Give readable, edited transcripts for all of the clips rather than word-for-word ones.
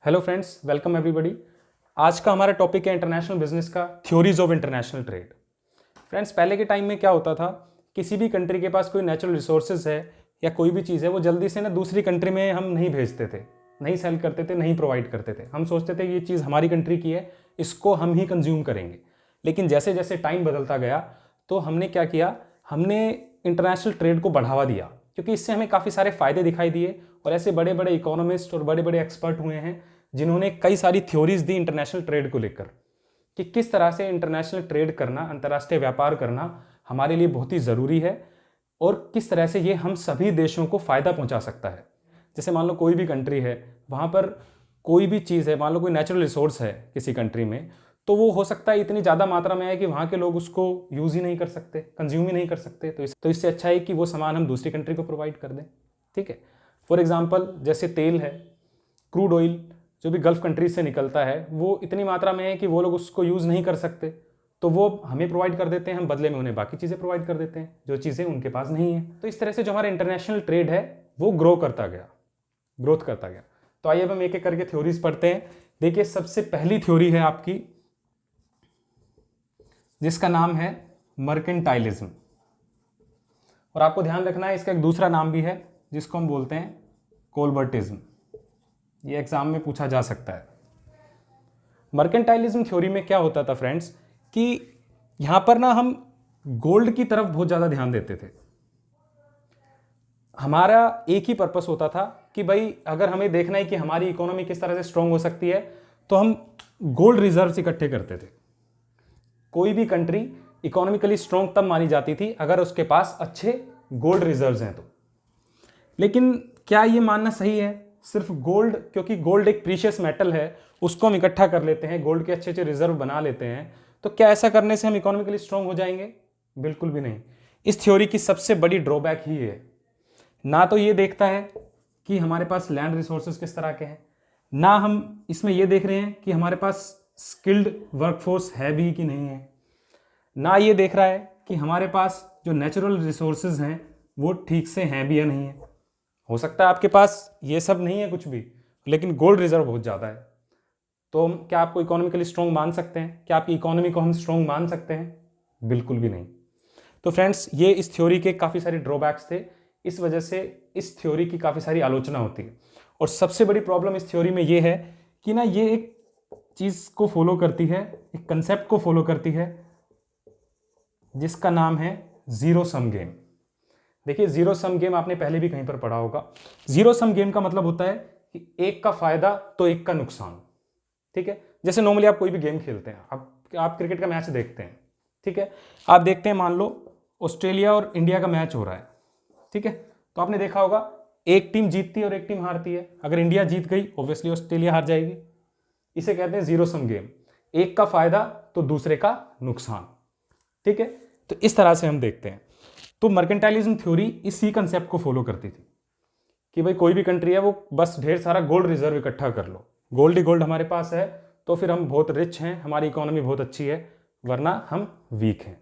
Hello friends, welcome everybody. आज का हमारा टॉपिक है इंटरनेशनल बिजनेस का theories of international trade. Friends, पहले के टाइम में क्या होता था, किसी भी कंट्री के पास कोई नेचुरल रिसोर्सेज है या कोई भी चीज़ है, वो जल्दी से ना दूसरी कंट्री में हम नहीं भेजते थे, नहीं सेल करते थे, नहीं प्रोवाइड करते थे। हम सोचते थे ये चीज़ हमारी कंट्री की है, इसको हम ही कंज्यूम करेंगे। लेकिन जैसे जैसे टाइम बदलता गया तो हमने क्या किया, हमने इंटरनेशनल ट्रेड को बढ़ावा दिया, क्योंकि इससे हमें काफ़ी सारे फायदे दिखाई दिए। और ऐसे बड़े बड़े इकोनॉमिस्ट और बड़े बड़े एक्सपर्ट हुए हैं जिन्होंने कई सारी थ्योरीज दी इंटरनेशनल ट्रेड को लेकर, कि किस तरह से इंटरनेशनल ट्रेड करना, अंतर्राष्ट्रीय व्यापार करना हमारे लिए बहुत ही ज़रूरी है और किस तरह से ये हम सभी देशों को फ़ायदा पहुंचा सकता है। जैसे मान लो कोई भी कंट्री है, वहाँ पर कोई भी चीज़ है, मान लो कोई नेचुरल रिसोर्स है किसी कंट्री में, तो वो हो सकता है इतनी ज़्यादा मात्रा में है कि वहाँ के लोग उसको यूज़ ही नहीं कर सकते, कंज्यूम ही नहीं कर सकते। तो इससे अच्छा है कि वो सामान हम दूसरी कंट्री को प्रोवाइड कर दें। ठीक है, फॉर एग्जाम्पल जैसे तेल है, क्रूड ऑयल जो भी गल्फ कंट्रीज से निकलता है, वो इतनी मात्रा में है कि वो लोग उसको यूज़ नहीं कर सकते, तो वो हमें प्रोवाइड कर देते हैं, हम बदले में उन्हें बाकी चीज़ें प्रोवाइड कर देते हैं जो चीज़ें उनके पास नहीं है। तो इस तरह से जो हमारा इंटरनेशनल ट्रेड है वो ग्रोथ करता गया। तो आइए अब हम एक एक करके थ्योरीज पढ़ते हैं। देखिए, सबसे पहली थ्योरी है आपकी, जिसका नाम है मर्केंटाइलिज्म। और आपको ध्यान रखना है, इसका एक दूसरा नाम भी है जिसको हम बोलते हैं कोलबर्टिज्म। ये एग्जाम में पूछा जा सकता है। मर्केंटाइलिज्म थ्योरी में क्या होता था फ्रेंड्स, कि यहां पर ना हम गोल्ड की तरफ बहुत ज़्यादा ध्यान देते थे। हमारा एक ही पर्पस होता था कि भाई अगर हमें देखना है कि हमारी इकोनॉमी किस तरह से स्ट्रांग हो सकती है, तो हम गोल्ड रिजर्व्स इकट्ठे करते थे। कोई भी कंट्री इकोनॉमिकली स्ट्रांग तब मानी जाती थी अगर उसके पास अच्छे गोल्ड रिजर्व्स हैं तो। लेकिन क्या ये मानना सही है सिर्फ गोल्ड, क्योंकि गोल्ड एक प्रीशियस मेटल है, उसको हम इकट्ठा कर लेते हैं, गोल्ड के अच्छे अच्छे रिजर्व बना लेते हैं, तो क्या ऐसा करने से हम इकोनॉमिकली स्ट्रांग हो जाएंगे? बिल्कुल भी नहीं। इस थ्योरी की सबसे बड़ी ड्रॉबैक ही है, ना तो ये देखता है कि हमारे पास लैंड रिसोर्सेज किस तरह के हैं, ना हम इसमें ये देख रहे हैं कि हमारे पास स्किल्ड वर्कफोर्स है भी कि नहीं है, ना ये देख रहा है कि हमारे पास जो नेचुरल रिसोर्सेज हैं वो ठीक से हैं भी या नहीं है। हो सकता है आपके पास ये सब नहीं है कुछ भी, लेकिन गोल्ड रिजर्व बहुत ज़्यादा है, तो हम क्या आपको इकोनॉमिकली स्ट्रांग मान सकते हैं? क्या आपकी इकोनॉमी को हम स्ट्रांग मान सकते हैं? बिल्कुल भी नहीं। तो फ्रेंड्स, ये इस थ्योरी के काफ़ी सारे ड्रॉबैक्स थे, इस वजह से इस थ्योरी की काफ़ी सारी आलोचना होती है। और सबसे बड़ी प्रॉब्लम इस थ्योरी में ये है कि ना ये एक चीज़ को फॉलो करती है, एक कंसेप्ट को फॉलो करती है जिसका नाम है जीरो सम गेम। देखिए, जीरो सम गेम आपने पहले भी कहीं पर पढ़ा होगा। जीरो सम गेम का मतलब होता है कि एक का फायदा तो एक का नुकसान। ठीक है, जैसे नॉर्मली आप कोई भी गेम खेलते हैं, आप क्रिकेट का मैच देखते हैं। ठीक है, आप देखते हैं, मान लो ऑस्ट्रेलिया और इंडिया का मैच हो रहा है। ठीक है, तो आपने देखा होगा एक टीम जीतती है और एक टीम हारती है। अगर इंडिया जीत गई, ऑब्वियसली ऑस्ट्रेलिया हार जाएगी। इसे कहते हैं जीरो सम गेम, एक का फायदा तो दूसरे का नुकसान। ठीक है, तो इस तरह से हम देखते हैं। तो मर्केंटाइलिज्म थ्योरी इसी कंसेप्ट को फॉलो करती थी कि भाई कोई भी कंट्री है, वो बस ढेर सारा गोल्ड रिजर्व इकट्ठा कर लो, गोल्ड ही गोल्ड हमारे पास है तो फिर हम बहुत रिच हैं, हमारी इकोनॉमी बहुत अच्छी है, वरना हम वीक हैं।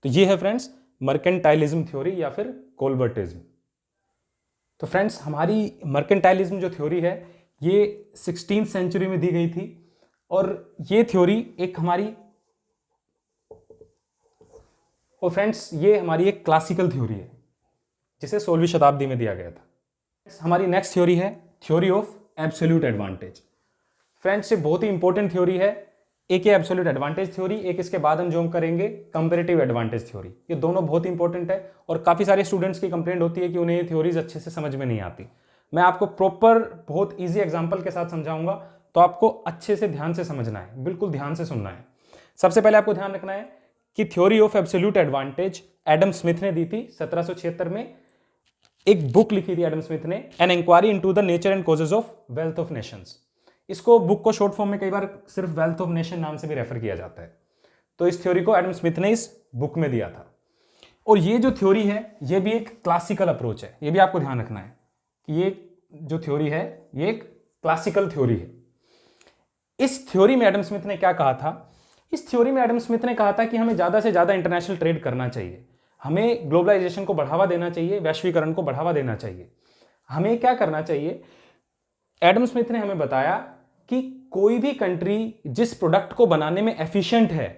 तो ये है फ्रेंड्स मर्केंटाइलिज्म थ्योरी या फिर कोलबर्टिज्म। तो फ्रेंड्स, हमारी मर्केंटाइलिज्म जो थ्योरी है ये 16th सेंचुरी में दी गई थी, और ये थ्योरी एक हमारी, और फ्रेंड्स ये हमारी एक क्लासिकल थ्योरी है जिसे 16वीं शताब्दी में दिया गया था। हमारी नेक्स्ट थ्योरी है theory of absolute advantage. Friends, ये बहुत ही इंपॉर्टेंट थ्योरी है। एक ये एब्सोल्यूट एडवांटेज थ्योरी, एक इसके बाद हम जो हम करेंगे कंपैरेटिव एडवांटेज थ्योरी। ये दोनों बहुत ही इंपॉर्टेंट है और काफ़ी सारे स्टूडेंट्स की कंप्लेंट होती है कि उन्हें ये थ्योरीज अच्छे से समझ में नहीं आती। मैं आपको प्रॉपर बहुत ईजी एग्जाम्पल के साथ समझाऊंगा, तो आपको अच्छे से ध्यान से समझना है, बिल्कुल ध्यान से सुनना है। सबसे पहले आपको ध्यान रखना है कि theory of absolute advantage Adam Smith ने दी थी 1776 में। एक बुक लिखी थी एडम स्मिथ ने, an inquiry into the nature and causes of wealth of nations. इसको बुक को शॉर्ट फॉर्म में कई बार सिर्फ वेल्थ ऑफ नेशन नाम से भी रेफर किया जाता है। तो इस थ्योरी को एडम स्मिथ ने इस बुक में दिया था। और ये जो थ्योरी है ये भी एक क्लासिकल अप्रोच है, ये भी आपको ध्यान रखना है कि ये जो थ्योरी है ये एक क्लासिकल थ्योरी है। इस थ्योरी में एडम स्मिथ ने क्या कहा था? इस थ्योरी में एडम स्मिथ ने कहा था कि हमें ज्यादा से ज्यादा इंटरनेशनल ट्रेड करना चाहिए, हमें ग्लोबलाइजेशन को बढ़ावा देना चाहिए, वैश्वीकरण को बढ़ावा देना चाहिए। हमें क्या करना चाहिए? एडम स्मिथ ने हमें बताया कि कोई भी कंट्री जिस प्रोडक्ट को बनाने में एफिशिएंट है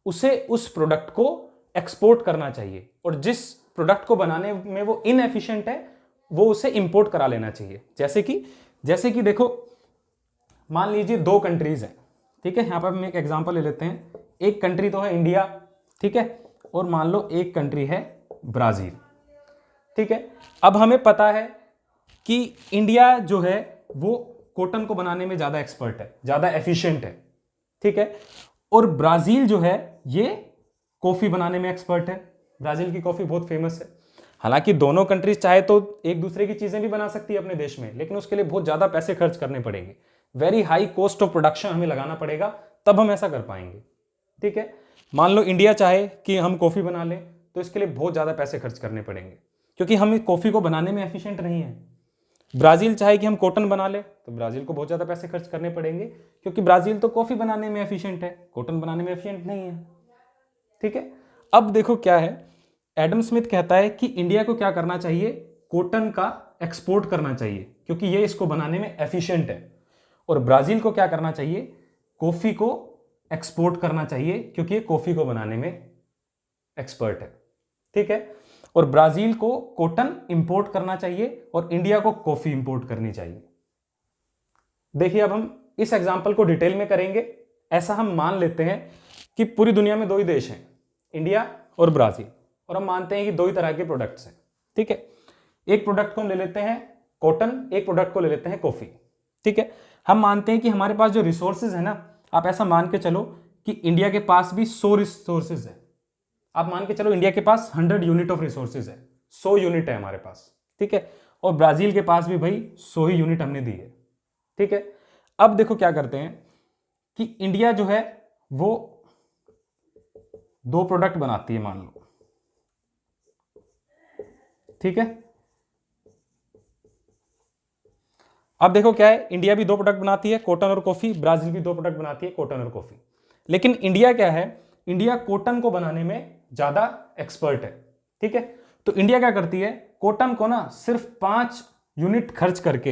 उसे उस प्रोडक्ट को एक्सपोर्ट करना चाहिए, और जिस प्रोडक्ट को बनाने में वो इनएफिशिएंट है वो उसे इंपोर्ट करा लेना चाहिए। जैसे कि देखो, मान लीजिए दो कंट्रीज हैं, ठीक है, यहां पर हम एक एग्जांपल ले लेते हैं। एक कंट्री तो है इंडिया, ठीक है, और मान लो एक कंट्री है ब्राजील, ठीक है। अब हमें पता है कि इंडिया जो है वो कॉटन को बनाने में ज्यादा एक्सपर्ट है, ज्यादा एफिशिएंट है, ठीक है, और ब्राजील जो है ये कॉफी बनाने में एक्सपर्ट है। ब्राजील की कॉफी बहुत फेमस है। हालांकि दोनों कंट्रीज चाहे तो एक दूसरे की चीजें भी बना सकती है अपने देश में, लेकिन उसके लिए बहुत ज्यादा पैसे खर्च करने पड़ेंगे, very high cost of production हमें लगाना पड़ेगा, तब हम ऐसा कर पाएंगे, ठीक है। मान लो इंडिया चाहे कि हम कॉफी बना लें तो इसके लिए बहुत ज्यादा पैसे खर्च करने पड़ेंगे, क्योंकि हम कॉफी को बनाने में एफिशिएंट नहीं है। ब्राजील चाहे कि हम कॉटन बना ले तो ब्राजील को बहुत ज्यादा पैसे खर्च करने पड़ेंगे, क्योंकि ब्राजील तो कॉफी बनाने में एफिशिएंट है, कॉटन बनाने में एफिशिएंट नहीं है, ठीक है। अब देखो क्या है, एडम स्मिथ कहता है कि इंडिया को क्या करना चाहिए, कॉटन का एक्सपोर्ट करना चाहिए क्योंकि ये इसको बनाने में एफिशिएंट है, और ब्राजील को क्या करना चाहिए, कॉफी को एक्सपोर्ट करना चाहिए क्योंकि ये कॉफी को बनाने में एक्सपर्ट है, ठीक है। और ब्राजील को कॉटन इंपोर्ट करना चाहिए और इंडिया को कॉफी इंपोर्ट करनी चाहिए। देखिए अब हम इस एग्जांपल को डिटेल में करेंगे। ऐसा हम मान लेते हैं कि पूरी दुनिया में दो ही देश हैं, इंडिया और ब्राजील, और हम मानते हैं कि दो ही तरह के प्रोडक्ट्स हैं, ठीक है। एक प्रोडक्ट को हम ले लेते हैं कॉटन, एक प्रोडक्ट को ले लेते हैं कॉफी, ठीक है। हम मानते हैं कि हमारे पास जो रिसोर्सेज है ना, आप ऐसा मान के चलो कि इंडिया के पास भी 100 रिसोर्सेज है। आप मान के चलो इंडिया के पास 100 यूनिट ऑफ रिसोर्सेज है, 100 यूनिट है हमारे पास, ठीक है, और ब्राजील के पास भी भाई 100 ही यूनिट हमने दी है, ठीक है। अब देखो क्या करते हैं कि इंडिया जो है वो दो प्रोडक्ट बनाती है मान लो, ठीक है। अब देखो क्या है, इंडिया भी दो प्रोडक्ट बनाती है, कॉटन और कॉफी, ब्राजील भी दो प्रोडक्ट बनाती है, कॉटन और कॉफी। लेकिन इंडिया क्या है, इंडिया कॉटन को बनाने में ज्यादा एक्सपर्ट है, ठीक है। तो इंडिया क्या करती है, कॉटन को ना सिर्फ 5 यूनिट खर्च करके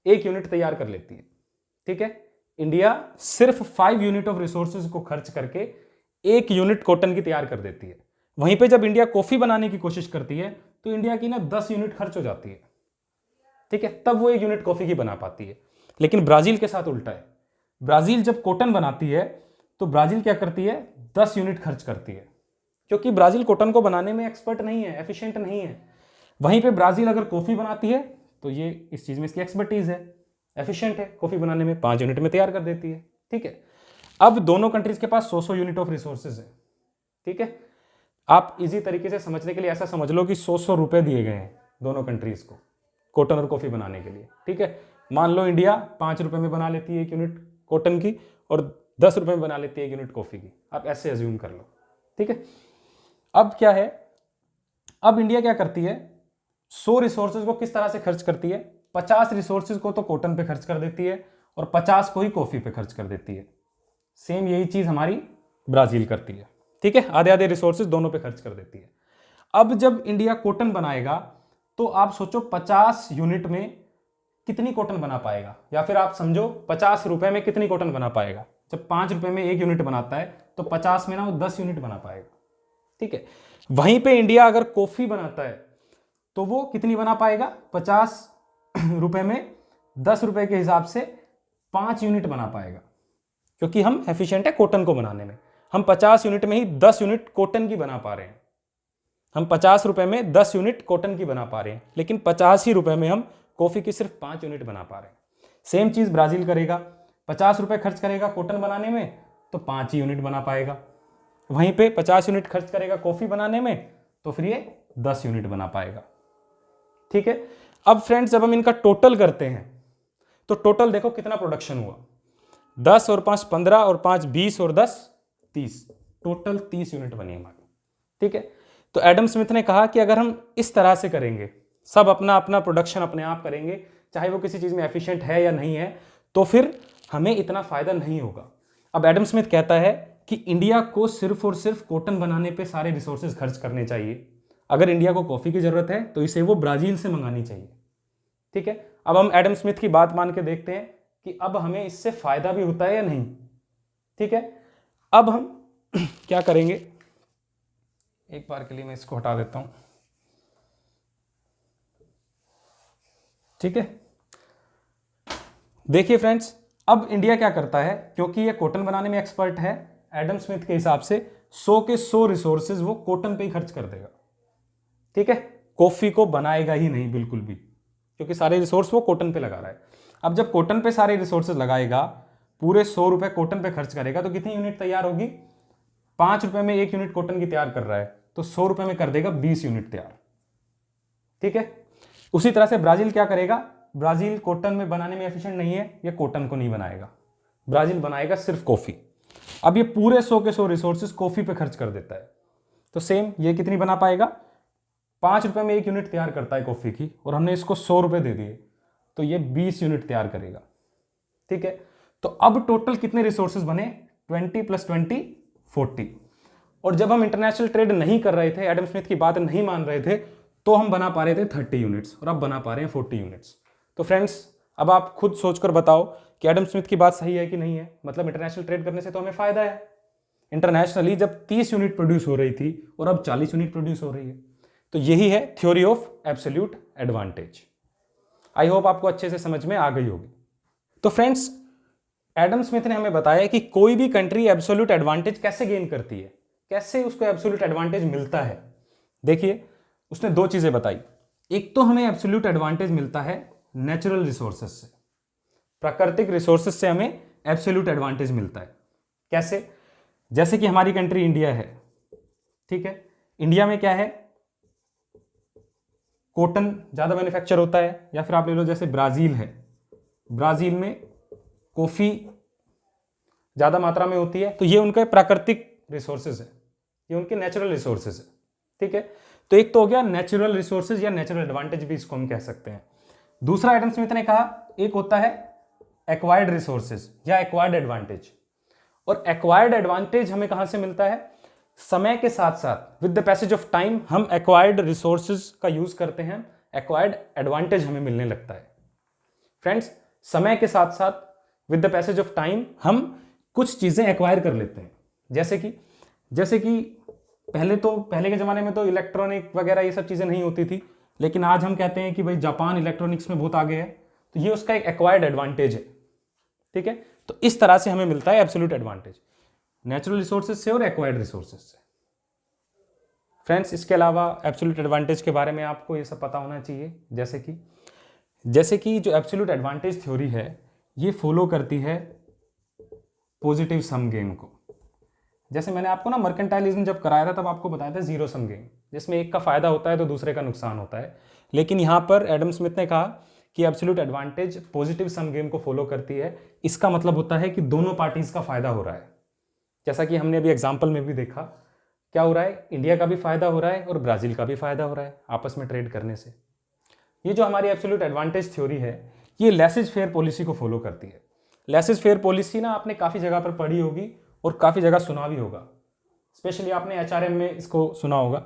1 यूनिट तैयार कर लेती है, ठीक है। इंडिया सिर्फ 5 यूनिट ऑफ रिसोर्सेज को खर्च करके 1 यूनिट कॉटन की तैयार कर देती है। वहीं पे जब इंडिया कॉफी बनाने की कोशिश करती है तो इंडिया की ना 10 यूनिट खर्च हो जाती है, ठीक है, तब वो 1 यूनिट कॉफी की बना पाती है। लेकिन ब्राजील के साथ उल्टा है, ब्राजील जब कॉटन बनाती है तो ब्राजील क्या करती है, 10 यूनिट खर्च करती है, क्योंकि ब्राजील कॉटन को बनाने में एक्सपर्ट नहीं है, एफिशिएंट नहीं है। वहीं पे ब्राजील अगर कॉफी बनाती है तो ये इस चीज में इसकी एक्सपर्टीज है, एफिशिएंट है, कॉफी बनाने में 5 यूनिट में तैयार कर देती है, ठीक है। अब दोनों कंट्रीज के पास 100 यूनिट ऑफ रिसोर्सेज है, ठीक है। आप इजी तरीके से समझने के लिए ऐसा समझ लो कि 100 रुपए दिए गए हैं दोनों कंट्रीज को कॉटन और कॉफी बनाने के लिए, ठीक है। मान लो इंडिया 5 रुपए में बना लेती है 1 यूनिट कॉटन की और 10 रुपए में बना लेती है 1 यूनिट कॉफी की, आप ऐसे अज्यूम कर लो, ठीक है। अब क्या है, अब इंडिया क्या करती है, 100 रिसोर्सेज को किस तरह से खर्च करती है, 50 रिसोर्सेज को तो कॉटन पे खर्च कर देती है और 50 को ही कॉफी पे खर्च कर देती है। सेम यही चीज हमारी ब्राजील करती है, ठीक है, आधे आधे रिसोर्सेज दोनों पे खर्च कर देती है। अब जब इंडिया कॉटन बनाएगा तो आप सोचो 50 यूनिट में कितनी कॉटन बना पाएगा, या फिर आप समझो 50 रुपए में कितनी कॉटन बना पाएगा। जब 5 रुपए में 1 यूनिट बनाता है तो 50 में ना वो 10 यूनिट बना पाएगा, ठीक है। वहीं पे इंडिया अगर कॉफी बनाता है तो वो कितनी बना पाएगा, 50 रुपए में 10 रुपए के हिसाब से 5 यूनिट बना पाएगा, क्योंकि हम एफिशिएंट है कॉटन को बनाने में। हम 50 यूनिट में ही 10 यूनिट कॉटन की बना पा रहे हैं, हम 50 रुपए में 10 यूनिट कॉटन की बना पा रहे हैं, लेकिन 50 ही रुपए में हम कॉफी की सिर्फ 5 यूनिट बना पा रहे हैं। सेम चीज ब्राजील करेगा, 50 रुपए खर्च करेगा कॉटन बनाने में तो 5 ही यूनिट बना पाएगा, वहीं पे 50 यूनिट खर्च करेगा कॉफी बनाने में तो फिर ये 10 यूनिट बना पाएगा, ठीक है। अब फ्रेंड्स जब हम इनका टोटल करते हैं तो टोटल देखो कितना प्रोडक्शन हुआ, 10 और 5 15 और 5 20 और 10 30, टोटल 30 यूनिट बनी हमारी, ठीक है। तो एडम स्मिथ ने कहा कि अगर हम इस तरह से करेंगे, सब अपना अपना प्रोडक्शन अपने आप करेंगे, चाहे वो किसी चीज में एफिशिएंट है या नहीं है, तो फिर हमें इतना फायदा नहीं होगा। अब एडम स्मिथ कहता है कि इंडिया को सिर्फ और सिर्फ कॉटन बनाने पे सारे रिसोर्सेज खर्च करने चाहिए। अगर इंडिया को कॉफी की जरूरत है तो इसे वो ब्राजील से मंगानी चाहिए, ठीक है। अब हम एडम स्मिथ की बात मान के देखते हैं कि अब हमें इससे फायदा भी होता है या नहीं। ठीक है, अब हम क्या करेंगे, एक बार के लिए मैं इसको हटा देता हूं। ठीक है, देखिए फ्रेंड्स, अब इंडिया क्या करता है, क्योंकि ये कॉटन बनाने में एक्सपर्ट है, एडम स्मिथ के हिसाब से 100 के 100 रिसोर्सेज वो कॉटन पे ही खर्च कर देगा। ठीक है, कॉफी को बनाएगा ही नहीं बिल्कुल भी, क्योंकि सारे रिसोर्स वो कॉटन पे लगा रहा है। अब जब कॉटन पे सारे रिसोर्सेज लगाएगा, पूरे 100 रुपए कॉटन पे खर्च करेगा, तो कितनी यूनिट तैयार होगी, 5 रुपए में 1 यूनिट कॉटन की तैयार कर रहा है, तो 100 रुपए में कर देगा 20 यूनिट तैयार। ठीक है, उसी तरह से ब्राजील क्या करेगा, ब्राजील कॉटन में बनाने में एफिशिएंट नहीं है, ये कॉटन को नहीं बनाएगा, ब्राजील बनाएगा सिर्फ कॉफी। अब ये पूरे 100 के 100 रिसोर्सेज कॉफी पे खर्च कर देता है, तो सेम ये कितनी बना पाएगा, 5 रुपए में 1 यूनिट तैयार करता है कॉफी की, और हमने इसको 100 रुपए दे दिए, तो ये 20 यूनिट तैयार करेगा। ठीक है, तो अब टोटल कितने रिसोर्सेज बने, 20 + 20 40। और जब हम इंटरनेशनल ट्रेड नहीं कर रहे थे, एडम स्मिथ की बात नहीं मान रहे थे, तो हम बना पा रहे थे 30 यूनिट्स, और अब बना पा रहे हैं 40 यूनिट्स। तो फ्रेंड्स, अब आप खुद सोचकर बताओ कि एडम स्मिथ की बात सही है कि नहीं है। मतलब इंटरनेशनल ट्रेड करने से तो हमें फायदा है। इंटरनेशनली जब 30 यूनिट प्रोड्यूस हो रही थी और अब 40 यूनिट प्रोड्यूस हो रही है, तो यही है theory of absolute advantage. I hope आपको अच्छे से समझ में आ गई होगी। तो फ्रेंड्स, एडम स्मिथ ने हमें बताया कि कोई भी कंट्री एब्सोल्यूट एडवांटेज कैसे गेन करती है, कैसे उसको एब्सोल्यूट एडवांटेज मिलता है। देखिए, उसने 2 चीजें बताई। एक तो हमें एब्सोल्यूट एडवांटेज मिलता है नेचुरल रिसोर्सेज से, प्राकृतिक रिसोर्सेज से हमें एब्सोल्यूट एडवांटेज मिलता है। कैसे, जैसे कि हमारी कंट्री इंडिया है। ठीक है, इंडिया में क्या है, कॉटन ज्यादा मैन्युफैक्चर होता है, या फिर आप ले लो जैसे ब्राजील है, ब्राजील में कॉफी ज्यादा मात्रा में होती है, तो ये उनके प्राकृतिक रिसोर्सेज है, ये उनके नेचुरल रिसोर्सेज है। ठीक है, तो एक तो हो गया नेचुरल रिसोर्सेज या नेचुरल एडवांटेज भी इसको हम कह सकते हैं। दूसरा एडम स्मिथ ने कहा, एक होता है एक्वायर्ड रिसोर्सेज या एक्वायर्ड एडवांटेज। और एक्वायर्ड एडवांटेज हमें कहां से मिलता है, समय के साथ साथ with the passage of time हम एक्वायर्ड रिसोर्सेज का यूज करते हैं, एक्वायर्ड एडवांटेज हमें मिलने लगता है। फ्रेंड्स, समय के साथ साथ with the passage of time हम कुछ चीजें एक्वायर कर लेते हैं। जैसे कि पहले के जमाने में तो इलेक्ट्रॉनिक वगैरह ये सब चीजें नहीं होती थी, लेकिन आज हम कहते हैं कि भाई जापान इलेक्ट्रॉनिक्स में बहुत आगे है, तो ये उसका एक एक्वायर्ड एडवांटेज है। ठीक है, तो इस तरह से हमें मिलता है एब्सोल्यूट एडवांटेज, नेचुरल रिसोर्सेज से और एक्वायर्ड रिसोर्सेज से। फ्रेंड्स, इसके अलावा एब्सोल्यूट एडवांटेज के बारे में आपको ये सब पता होना चाहिए, जैसे कि जो एब्सोल्यूट एडवांटेज थ्योरी है, ये फॉलो करती है पॉजिटिव सम गेम को। जैसे मैंने आपको ना मर्केंटाइलिज्म जब कराया था, तब आपको बताया था जीरो सम गेम, जिसमें एक का फायदा होता है तो दूसरे का नुकसान होता है। लेकिन यहां पर एडम स्मिथ ने कहा कि एब्सोल्यूट एडवांटेज पॉजिटिव सम गेम को फॉलो करती है। इसका मतलब होता है कि दोनों पार्टीज का फायदा हो रहा है। जैसा कि हमने अभी एग्जाम्पल में भी देखा, क्या हो रहा है, इंडिया का भी फायदा हो रहा है और ब्राजील का भी फायदा हो रहा है आपस में ट्रेड करने से। ये जो हमारी एब्सोल्यूट एडवांटेज थ्योरी है, ये लेसेज फेयर पॉलिसी को फॉलो करती है। लेसेज फेयर पॉलिसी ना आपने काफी जगह पर पढ़ी होगी और काफी जगह सुना भी होगा, स्पेशली आपने एचआरएम में इसको सुना होगा।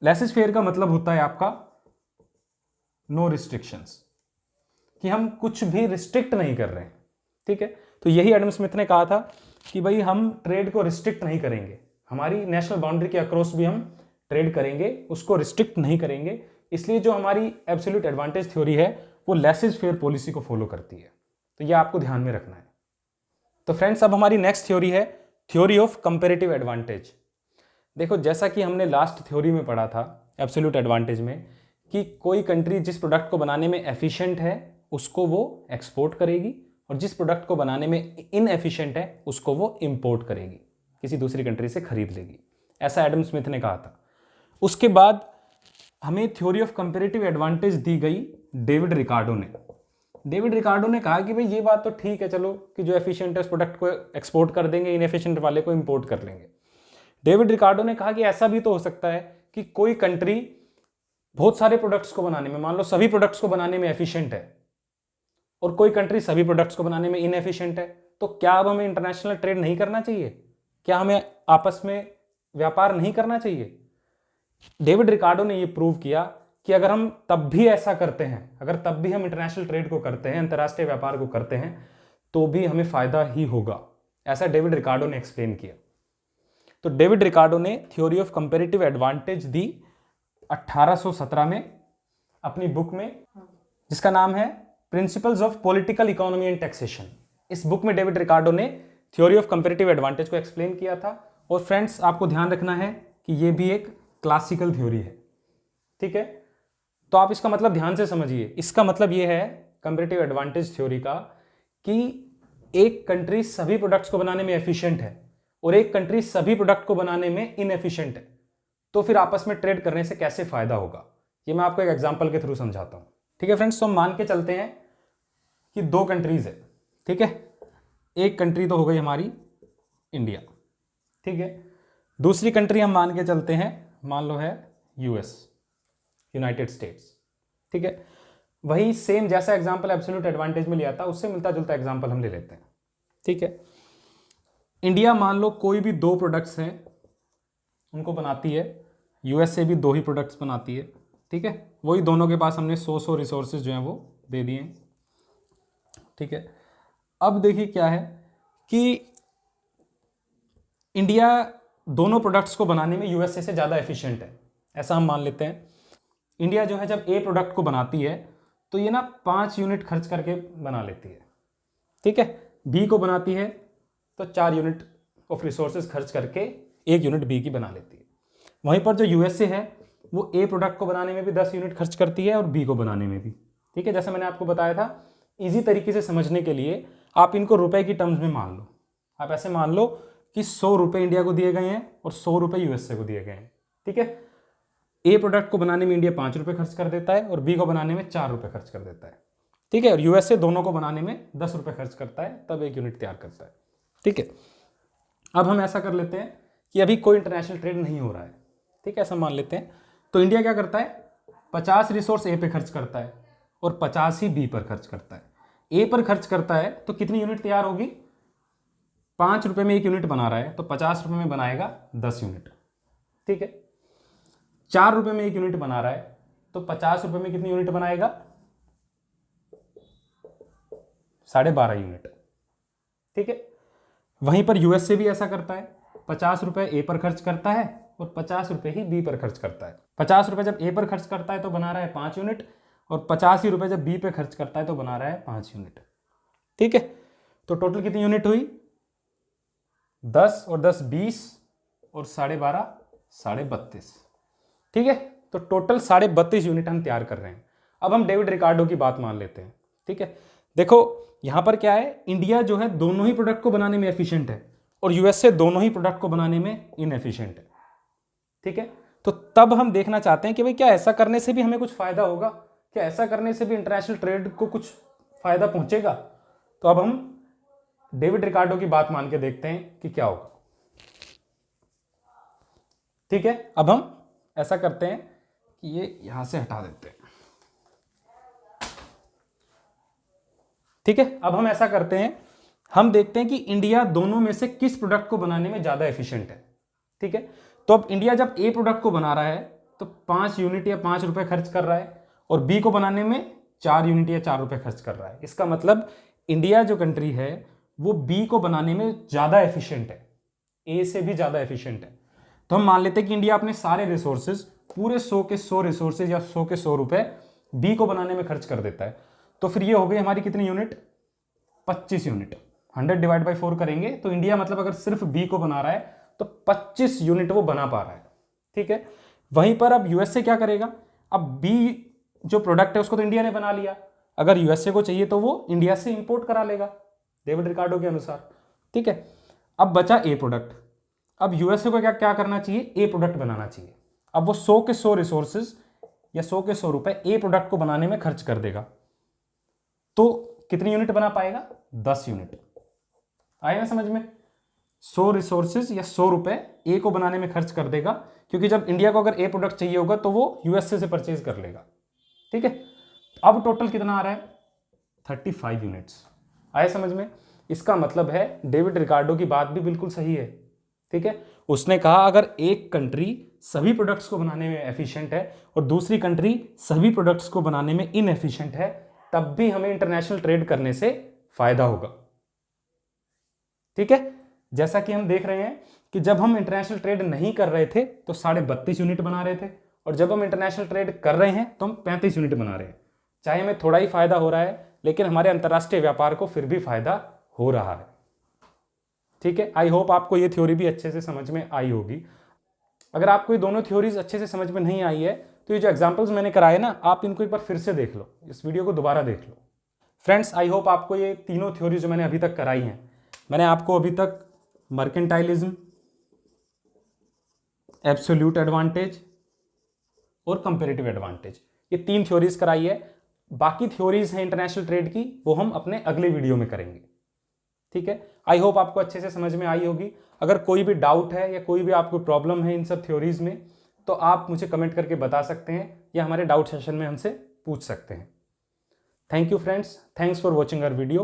लेसेज फेयर का मतलब होता है आपका नो रिस्ट्रिक्शंस, कि हम कुछ भी रिस्ट्रिक्ट नहीं कर रहे हैं। ठीक है, तो यही एडम स्मिथ ने कहा था कि भाई हम ट्रेड को रिस्ट्रिक्ट नहीं करेंगे, हमारी नेशनल बाउंड्री के अक्रॉस भी हम ट्रेड करेंगे, उसको रिस्ट्रिक्ट नहीं करेंगे। इसलिए जो हमारी एब्सोल्यूट एडवांटेज थ्योरी है वो लेसेज फेयर पॉलिसी को फॉलो करती है। तो ये आपको ध्यान में रखना है। तो फ्रेंड्स, अब हमारी नेक्स्ट थ्योरी है थ्योरी ऑफ कंपैरेटिव एडवांटेज। देखो, जैसा कि हमने लास्ट थ्योरी में पढ़ा था एब्सोल्यूट एडवांटेज में, कि कोई कंट्री जिस प्रोडक्ट को बनाने में एफिशिएंट है उसको वो एक्सपोर्ट करेगी, और जिस प्रोडक्ट को बनाने में इनएफिशिएंट है उसको वो इंपोर्ट करेगी, किसी दूसरी कंट्री से खरीद लेगी। ऐसा एडम स्मिथ ने कहा था। उसके बाद हमें थ्योरी ऑफ कंपैरेटिव एडवांटेज दी गई डेविड रिकार्डो ने। डेविड रिकार्डो ने कहा कि भाई ये बात तो ठीक है, चलो कि जो एफिशिएंट है उस प्रोडक्ट को एक्सपोर्ट कर देंगे, इनएफिशिएंट वाले को इंपोर्ट कर लेंगे। डेविड रिकार्डो ने कहा कि ऐसा भी तो हो सकता है कि कोई कंट्री बहुत सारे प्रोडक्ट्स को बनाने में, मान लो सभी प्रोडक्ट्स को बनाने में एफिशिएंट है, और कोई कंट्री सभी प्रोडक्ट्स को बनाने में इनएफिशिएंट है, तो क्या अब हमें इंटरनेशनल ट्रेड नहीं करना चाहिए? क्या हमें आपस में व्यापार नहीं करना चाहिए? डेविड रिकार्डो ने यह प्रूव किया कि अगर हम तब भी ऐसा करते हैं, अगर तब भी हम इंटरनेशनल ट्रेड को करते हैं, अंतर्राष्ट्रीय व्यापार को करते हैं, तो भी हमें फायदा ही होगा। ऐसा डेविड रिकार्डो ने एक्सप्लेन किया। तो डेविड रिकार्डो ने थ्योरी ऑफ कंपैरेटिव एडवांटेज दी 1817 में अपनी बुक में, जिसका नाम है principles of political economy and taxation. इस बुक में डेविड रिकार्डो ने थ्योरी ऑफ कंपैरेटिव एडवांटेज को एक्सप्लेन किया था। और फ्रेंड्स, आपको ध्यान रखना है कि ये भी एक क्लासिकल थ्योरी है, ठीक है। तो आप इसका मतलब ध्यान से समझिए। इसका मतलब ये है कंपैरेटिव एडवांटेज थ्योरी का कि एक कंट्री सभी प्रोडक्ट्स को बनाने में एफिशिएंट है और एक कंट्री सभी प्रोडक्ट को बनाने में इनएफिशिएंट है, तो फिर आपस में ट्रेड करने से कैसे फायदा होगा, ये मैं आपको एक एग्जांपल के थ्रू समझाता हूं, ठीक है फ्रेंड्स। तो हम मान के चलते हैं कि दो कंट्रीज है, ठीक है। एक कंट्री तो हो गई हमारी इंडिया, ठीक है। दूसरी कंट्री हम मान के चलते हैं, मान लो है यूएस, यूनाइटेड स्टेट्स, ठीक है। वही सेम जैसा एग्जांपल एब्सोल्यूट एडवांटेज में लिया था, उससे मिलता जुलता एग्जांपल हम ले लेते हैं, ठीक है। इंडिया मान लो कोई भी दो प्रोडक्ट्स हैं उनको बनाती है, यूएस से भी दो ही प्रोडक्ट्स बनाती है, ठीक है। वही दोनों के पास हमने 100 रिसोर्सेज जो हैं वो दे दिए, ठीक है। अब देखिए क्या है कि इंडिया दोनों प्रोडक्ट्स को बनाने में यूएसए से ज़्यादा एफिशिएंट है, ऐसा हम मान लेते हैं। इंडिया जो है जब ए प्रोडक्ट को बनाती है तो ये ना 5 यूनिट खर्च करके बना लेती है, ठीक है। बी को बनाती है तो 4 यूनिट ऑफ रिसोर्सेज खर्च करके 1 यूनिट बी की बना लेती है। वहीं पर जो यूएसए है वो ए प्रोडक्ट को बनाने में भी 10 यूनिट खर्च करती है और बी को बनाने में भी, ठीक है। जैसे मैंने आपको बताया था, इजी तरीके से समझने के लिए आप इनको रुपए की टर्म्स में मान लो। आप ऐसे मान लो कि 100 रुपये इंडिया को दिए गए हैं और 100 रुपये यूएसए को दिए गए हैं, ठीक है। ए प्रोडक्ट को बनाने में इंडिया 5 रुपये खर्च कर देता है और बी को बनाने में 4 रुपये खर्च कर देता है, ठीक है। और यूएसए दोनों को बनाने में 10 रुपये खर्च करता है, तब 1 यूनिट तैयार करता है, ठीक है। अब हम ऐसा कर लेते हैं कि अभी कोई इंटरनेशनल ट्रेड नहीं हो रहा है, ठीक है, ऐसा मान लेते हैं। तो इंडिया क्या करता है, 50 रिसोर्स ए पे खर्च करता है और 50 ही बी पर खर्च करता है। ए पर खर्च करता है तो कितनी यूनिट तैयार होगी, 5 रुपये में 1 यूनिट बना रहा है तो 50 रुपये में बनाएगा 10 यूनिट, ठीक है। 4 रुपये में 1 यूनिट बना रहा है तो 50 रुपये में कितनी यूनिट बनाएगा, 12.5 यूनिट, ठीक है। वहीं पर यूएसए भी ऐसा करता है, 50 रुपये ए पर खर्च करता है और 50 रुपये ही बी पर खर्च करता है। 50 रुपये जब ए पर खर्च करता है तो बना रहा है 5 यूनिट और 50 ही रुपये जब बी पे खर्च करता है तो बना रहा है 5 यूनिट, ठीक है। तो टोटल कितनी यूनिट हुई, 10 और 10 20 और 12.5 32, ठीक है। तो टोटल 32.5 यूनिट हम तैयार कर रहे हैं। अब हम डेविड रिकार्डो की बात मान लेते हैं, ठीक है। देखो यहां पर क्या है, इंडिया जो है दोनों ही प्रोडक्ट को बनाने में एफिशिएंट है और यूएसए दोनों ही प्रोडक्ट को बनाने में इनएफिशिएंट है, ठीक है। तो तब हम देखना चाहते हैं कि भाई क्या ऐसा करने से भी हमें कुछ फायदा होगा, क्या ऐसा करने से भी इंटरनेशनल ट्रेड को कुछ फायदा पहुंचेगा। तो अब हम डेविड रिकार्डो की बात मान के देखते हैं कि क्या होगा, ठीक है। अब हम ऐसा करते हैं कि ये यहां से हटा देते हैं, ठीक है। अब हम ऐसा करते हैं, हम देखते हैं कि इंडिया दोनों में से किस प्रोडक्ट को बनाने में ज्यादा एफिशिएंट है, ठीक है। तो अब इंडिया जब ए प्रोडक्ट को बना रहा है तो 5 यूनिट या 5 रुपए खर्च कर रहा है और बी को बनाने में 4 यूनिट या 4 रुपए खर्च कर रहा है। इसका मतलब इंडिया जो कंट्री है वो बी को बनाने में ज्यादा एफिशिएंट है, ए से भी ज्यादा एफिशिएंट है। तो हम मान लेते हैं कि इंडिया अपने सारे रिसोर्सेज, पूरे 100 के 100 रिसोर्सेज या 100 के 100 रुपए बी को बनाने में खर्च कर देता है। तो फिर ये हो गई हमारी कितनी यूनिट, 25 यूनिट। 100 डिवाइड बाई 4 करेंगे तो इंडिया मतलब अगर सिर्फ बी को बना रहा है तो 25 यूनिट वो बना पा रहा है, ठीक है। वहीं पर अब यूएसए क्या करेगा, अब बी जो प्रोडक्ट है उसको तो इंडिया ने बना लिया, अगर यूएसए को चाहिए तो वो इंडिया से इंपोर्ट करा लेगा डेविड रिकार्डो के अनुसार, ठीक है। अब बचा ए प्रोडक्ट। अब यूएसए को क्या क्या करना चाहिए, ए प्रोडक्ट बनाना चाहिए। अब वो 100 के 100 रिसोर्सेज या 100 के 100 रुपए ए प्रोडक्ट को बनाने में खर्च कर देगा, तो कितनी यूनिट बना पाएगा, 10 यूनिट। आया ना समझ में, 100 रिसोर्सेज या 100 रुपए ए को बनाने में खर्च कर देगा, क्योंकि जब इंडिया को अगर ए प्रोडक्ट चाहिए होगा तो वो यूएसए से परचेज कर लेगा, ठीक है। अब टोटल कितना आ रहा है, 35 यूनिट्स। आया समझ में। इसका मतलब है डेविड रिकार्डो की बात भी बिल्कुल सही है, ठीक है। उसने कहा अगर एक कंट्री सभी प्रोडक्ट्स को बनाने में एफिशिएंट है और दूसरी कंट्री सभी प्रोडक्ट्स को बनाने में इनएफिशिएंट है, तब भी हमें इंटरनेशनल ट्रेड करने से फायदा होगा। ठीक है, जैसा कि हम देख रहे हैं कि जब हम इंटरनेशनल ट्रेड नहीं कर रहे थे तो 32.5 यूनिट बना रहे थे, और जब हम इंटरनेशनल ट्रेड कर रहे हैं तो हम 35 यूनिट बना रहे हैं। चाहे हमें थोड़ा ही फायदा हो रहा है, लेकिन हमारे अंतर्राष्ट्रीय व्यापार को फिर भी फायदा हो रहा है। ठीक है, आई होप आपको ये थ्योरी भी अच्छे से समझ में आई होगी। अगर आपको ये दोनों थ्योरीज अच्छे से समझ में नहीं आई है तो ये जो एग्जाम्पल्स मैंने कराए ना, आप इनको एक बार फिर से देख लो, इस वीडियो को दोबारा देख लो। फ्रेंड्स, आई होप आपको ये तीनों थ्योरी जो मैंने अभी तक कराई हैं, मैंने आपको अभी तक मर्केंटाइलिज्म, एब्सोल्यूट एडवांटेज और कंपेरेटिव एडवांटेज, ये 3 थ्योरीज कराई है। बाकी थ्योरीज हैं इंटरनेशनल ट्रेड की, वो हम अपने अगले वीडियो में करेंगे। ठीक है, आई होप आपको अच्छे से समझ में आई होगी। अगर कोई भी डाउट है या कोई भी आपको प्रॉब्लम है इन सब थ्योरीज में, तो आप मुझे कमेंट करके बता सकते हैं या हमारे डाउट सेशन में हमसे पूछ सकते हैं। Thank you friends, thanks for watching our video.